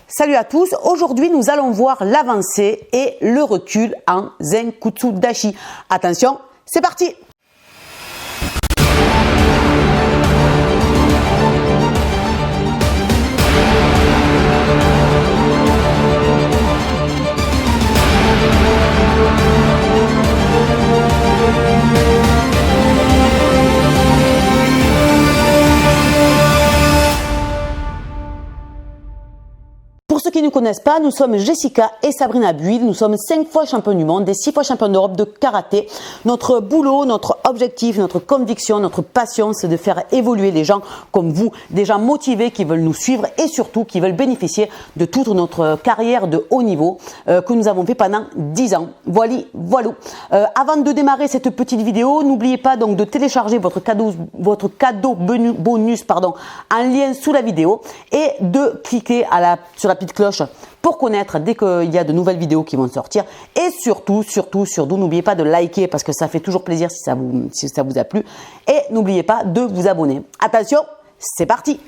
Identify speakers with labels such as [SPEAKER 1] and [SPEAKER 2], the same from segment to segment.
[SPEAKER 1] Salut à tous, aujourd'hui nous allons voir l'avancée et le recul en Zenkutsu Dashi. Attention, c'est parti! Pour ceux qui ne nous connaissent pas, nous sommes Jessica et Sabrina Buil. Nous sommes 5 fois championnes du monde et 6 fois championnes d'Europe de karaté. Notre boulot, notre objectif, notre conviction, notre passion, c'est de faire évoluer les gens comme vous, des gens motivés qui veulent nous suivre et surtout qui veulent bénéficier de toute notre carrière de haut niveau que nous avons fait pendant 10 ans. Voilà. Avant de démarrer cette petite vidéo, n'oubliez pas donc de télécharger votre cadeau bonus en lien sous la vidéo et de cliquer sur la petite cloche pour connaître dès qu'il y a de nouvelles vidéos qui vont sortir. Et surtout, n'oubliez pas de liker parce que ça fait toujours plaisir si ça vous a plu. Et n'oubliez pas de vous abonner. Attention, c'est parti!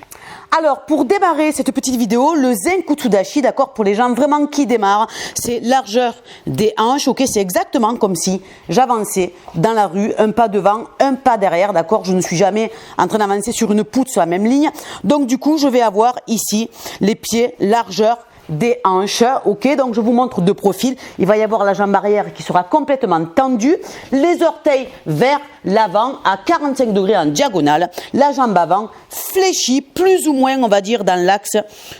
[SPEAKER 1] Alors, pour démarrer cette petite vidéo, le Zenkutsu Dashi, d'accord, pour les gens vraiment qui démarrent, c'est largeur des hanches, ok, c'est exactement comme si j'avançais dans la rue, un pas devant, un pas derrière, d'accord, je ne suis jamais en train d'avancer sur une poutre sur la même ligne, donc du coup, je vais avoir ici les pieds, largeur des hanches, ok, donc je vous montre de profil, il va y avoir la jambe arrière qui sera complètement tendue, les orteils vers l'avant à 45 degrés en diagonale, la jambe avant fléchie plus ou moins on va dire dans l'axe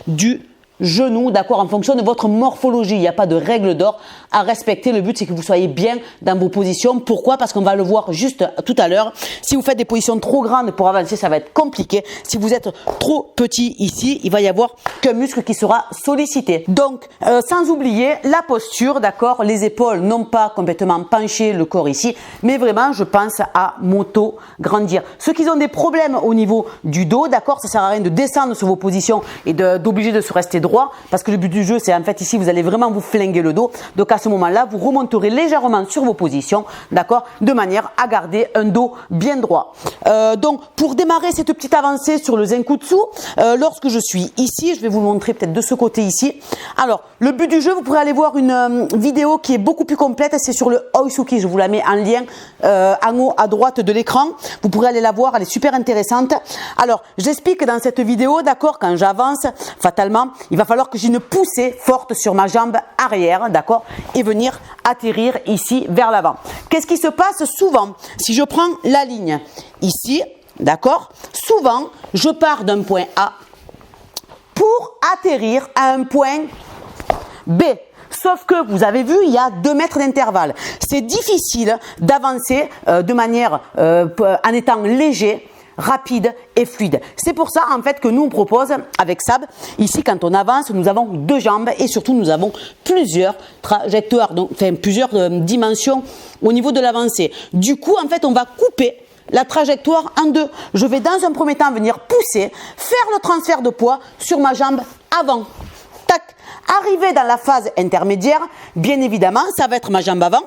[SPEAKER 1] du genou, d'accord, en fonction de votre morphologie. Il n'y a pas de règle d'or à respecter. Le but, c'est que vous soyez bien dans vos positions. Pourquoi? Parce qu'on va le voir juste tout à l'heure. Si vous faites des positions trop grandes pour avancer, ça va être compliqué. Si vous êtes trop petit ici, il va y avoir qu'un muscle qui sera sollicité. Donc, sans oublier la posture, d'accord, les épaules non pas complètement penchées, le corps ici, mais vraiment, je pense à m'auto-grandir. Ceux qui ont des problèmes au niveau du dos, d'accord, ça sert à rien de descendre sur vos positions et d'obliger de se rester droit. Parce que le but du jeu, c'est en fait ici, vous allez vraiment vous flinguer le dos. Donc à ce moment-là, vous remonterez légèrement sur vos positions, d'accord, de manière à garder un dos bien droit. Donc pour démarrer cette petite avancée sur le Zenkutsu, lorsque je suis ici, je vais vous montrer peut-être de ce côté ici. Alors le but du jeu, vous pourrez aller voir une vidéo qui est beaucoup plus complète, c'est sur le Oisuki, je vous la mets en lien en haut à droite de l'écran. Vous pourrez aller la voir, elle est super intéressante. Alors j'explique dans cette vidéo, d'accord, quand j'avance, fatalement, il va falloir que j'ai une poussée forte sur ma jambe arrière, d'accord, et venir atterrir ici vers l'avant. Qu'est-ce qui se passe souvent? Si je prends la ligne ici, d'accord, souvent je pars d'un point A pour atterrir à un point B. Sauf que vous avez vu, il y a 2 mètres d'intervalle. C'est difficile d'avancer de manière en étant léger, rapide et fluide. C'est pour ça en fait que nous on propose avec Sab, ici quand on avance, nous avons 2 jambes et surtout nous avons plusieurs trajectoires, donc plusieurs dimensions au niveau de l'avancée. Du coup en fait on va couper la trajectoire en 2. Je vais dans un premier temps venir pousser, faire le transfert de poids sur ma jambe avant. Tac. Arriver dans la phase intermédiaire, bien évidemment, ça va être ma jambe avant,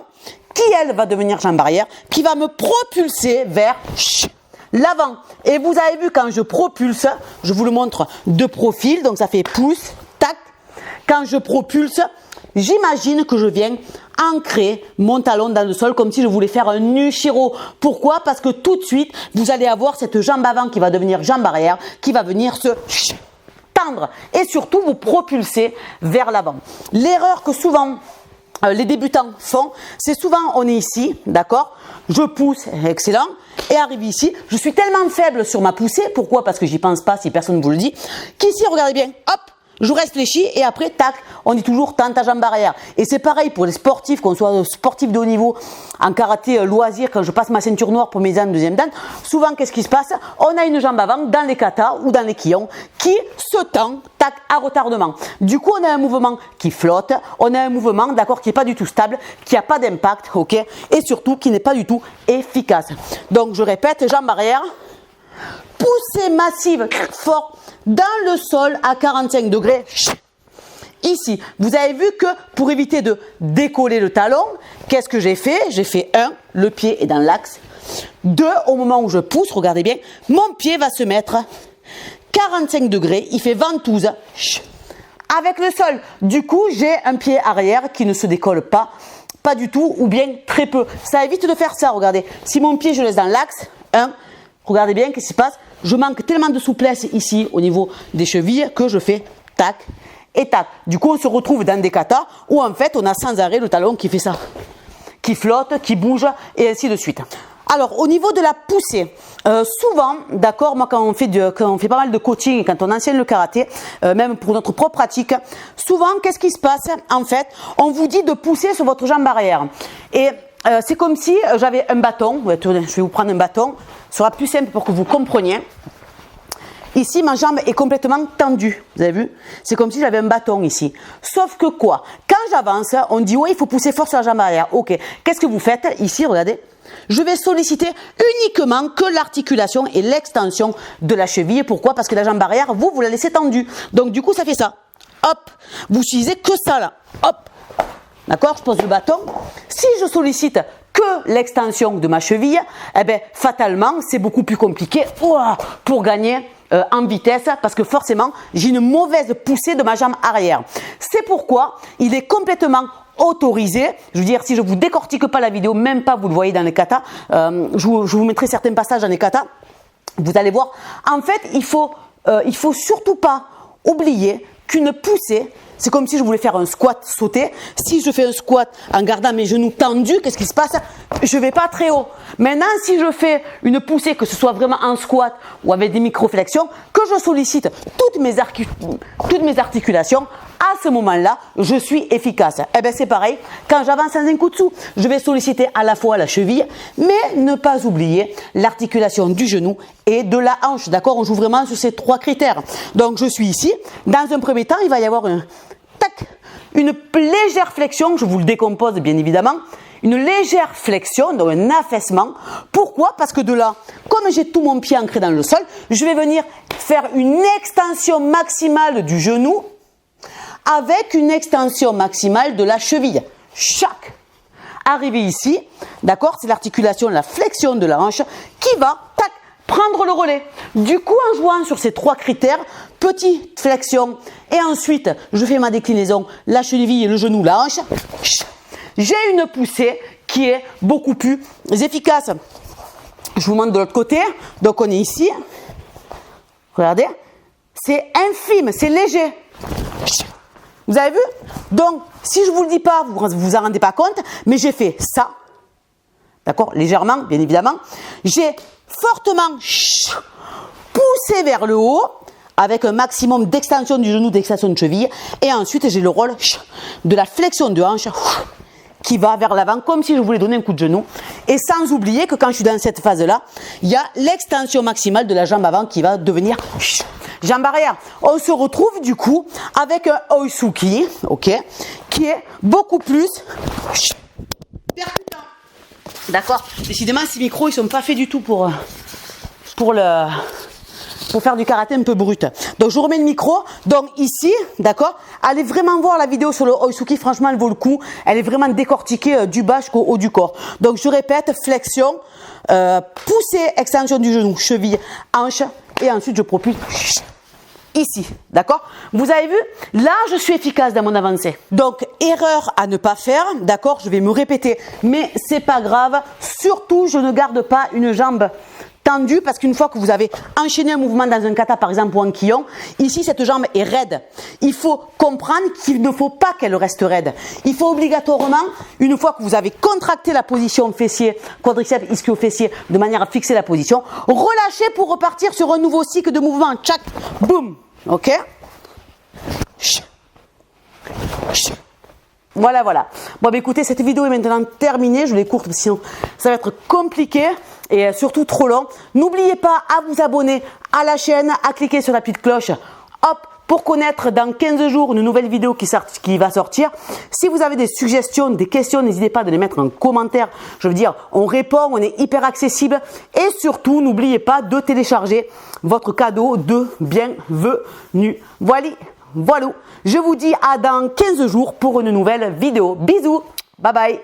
[SPEAKER 1] qui elle va devenir jambe arrière, qui va me propulser vers l'avant. Et vous avez vu quand je propulse, je vous le montre de profil, donc ça fait pouce, tac. Quand je propulse, j'imagine que je viens ancrer mon talon dans le sol comme si je voulais faire un Nushiro. Pourquoi? Parce que tout de suite, vous allez avoir cette jambe avant qui va devenir jambe arrière, qui va venir se tendre et surtout vous propulser vers l'avant. L'erreur que souvent les débutants font, c'est souvent on est ici, d'accord, je pousse, excellent, et arrive ici, je suis tellement faible sur ma poussée, pourquoi? Parce que j'y pense pas si personne ne vous le dit, qu'ici, regardez bien, hop, je réfléchis et après, tac, on dit toujours tente ta jambe arrière. Et c'est pareil pour les sportifs, qu'on soit sportif de haut niveau, en karaté loisir, quand je passe ma ceinture noire pour mes dan, deuxième dan, souvent qu'est-ce qui se passe? On a une jambe avant dans les katas ou dans les kihons qui se tend, tac, à retardement. Du coup, on a un mouvement qui flotte, on a un mouvement, d'accord, qui n'est pas du tout stable, qui n'a pas d'impact, ok, et surtout qui n'est pas du tout efficace. Donc, je répète, jambe arrière, poussée massive, fort, dans le sol à 45 degrés. Ici, vous avez vu que pour éviter de décoller le talon, qu'est-ce que j'ai fait? J'ai fait 1, le pied est dans l'axe. 2, au moment où je pousse, regardez bien, mon pied va se mettre 45 degrés, il fait ventouse avec le sol. Du coup, j'ai un pied arrière qui ne se décolle pas du tout ou bien très peu. Ça évite de faire ça, regardez. Si mon pied, je le laisse dans l'axe, regardez bien qu'est-ce qui se passe. Je manque tellement de souplesse ici au niveau des chevilles que je fais tac et tac. Du coup, on se retrouve dans des katas où en fait, on a sans arrêt le talon qui fait ça, qui flotte, qui bouge et ainsi de suite. Alors, au niveau de la poussée, souvent, d'accord, moi quand on fait pas mal de coaching, quand on enseigne le karaté, même pour notre propre pratique, souvent, qu'est-ce qui se passe? En fait, on vous dit de pousser sur votre jambe arrière. Et c'est comme si j'avais un bâton. Je vais vous prendre un bâton. Ce sera plus simple pour que vous compreniez. Ici, ma jambe est complètement tendue. Vous avez vu? C'est comme si j'avais un bâton ici. Sauf que quoi? Quand j'avance, on dit ouais, il faut pousser fort sur la jambe arrière. Ok. Qu'est-ce que vous faites? Ici, regardez. Je vais solliciter uniquement que l'articulation et l'extension de la cheville. Pourquoi? Parce que la jambe arrière, vous la laissez tendue. Donc, du coup, ça fait ça. Hop. Vous utilisez que ça, là. Hop. D'accord? Je pose le bâton. Si je sollicite que l'extension de ma cheville, eh bien, fatalement, c'est beaucoup plus compliqué pour gagner en vitesse parce que forcément, j'ai une mauvaise poussée de ma jambe arrière. C'est pourquoi il est complètement autorisé. Je veux dire, si je vous décortique pas la vidéo, même pas vous le voyez dans les katas, je vous mettrai certains passages dans les katas, vous allez voir. En fait, il faut surtout pas oublier qu'une poussée, c'est comme si je voulais faire un squat sauté. Si je fais un squat en gardant mes genoux tendus, qu'est-ce qui se passe? Je vais pas très haut. Maintenant, si je fais une poussée, que ce soit vraiment en squat ou avec des micro-flexions, que je sollicite toutes mes articulations, à ce moment-là, je suis efficace. Eh bien, c'est pareil. Quand j'avance en Zenkutsu, je vais solliciter à la fois la cheville, mais ne pas oublier l'articulation du genou et de la hanche. D'accord? On joue vraiment sur ces trois critères. Donc, je suis ici. Dans un premier temps, il va y avoir une légère flexion. Je vous le décompose, bien évidemment. Une légère flexion, donc un affaissement. Pourquoi? Parce que de là, comme j'ai tout mon pied ancré dans le sol, je vais venir faire une extension maximale du genou avec une extension maximale de la cheville. Chaque arrivé ici, d'accord, c'est l'articulation, la flexion de la hanche qui va, prendre le relais. Du coup, en jouant sur ces trois critères, petite flexion et ensuite, je fais ma déclinaison, la cheville, le genou, la hanche, j'ai une poussée qui est beaucoup plus efficace. Je vous montre de l'autre côté. Donc, on est ici. Regardez. C'est infime, c'est léger. Vous avez vu? Donc, si je vous le dis pas, vous vous en rendez pas compte, mais j'ai fait ça. D'accord? Légèrement, bien évidemment. J'ai fortement poussé vers le haut avec un maximum d'extension du genou, d'extension de cheville. Et ensuite, j'ai le rôle de la flexion de hanche qui va vers l'avant comme si je voulais donner un coup de genou. Et sans oublier que quand je suis dans cette phase-là, il y a l'extension maximale de la jambe avant qui va devenir jambe arrière. On se retrouve du coup avec un Oisuki, ok, qui est beaucoup plus percutant. D'accord? Décidément, ces micros, ils sont pas faits du tout pour faire du karaté un peu brut. Donc, je remets le micro. Donc, ici, d'accord? Allez vraiment voir la vidéo sur le Oisuki. Franchement, elle vaut le coup. Elle est vraiment décortiquée du bas jusqu'au haut du corps. Donc, je répète, flexion, poussée, extension du genou, cheville, hanche. Et ensuite, je propulse ici. D'accord? Vous avez vu? Là, je suis efficace dans mon avancée. Donc, erreur à ne pas faire. D'accord? Je vais me répéter. Mais c'est pas grave. Surtout, je ne garde pas une jambe tendue parce qu'une fois que vous avez enchaîné un mouvement dans un kata par exemple ou un kion, ici cette jambe est raide. Il faut comprendre qu'il ne faut pas qu'elle reste raide. Il faut obligatoirement, une fois que vous avez contracté la position fessier, quadriceps, ischio-fessier de manière à fixer la position, relâcher pour repartir sur un nouveau cycle de mouvement. Tchac, boum, ok? Voilà, voilà. Bon, bah, écoutez, cette vidéo est maintenant terminée. Je l'ai courte, sinon ça va être compliqué et surtout trop long. N'oubliez pas à vous abonner à la chaîne, à cliquer sur la petite cloche. Hop, pour connaître dans 15 jours une nouvelle vidéo qui va sortir. Si vous avez des suggestions, des questions, n'hésitez pas de les mettre en commentaire. Je veux dire, on répond, on est hyper accessible. Et surtout, n'oubliez pas de télécharger votre cadeau de bienvenue. Voilà. Voilà, je vous dis à dans 15 jours pour une nouvelle vidéo. Bisous, bye bye.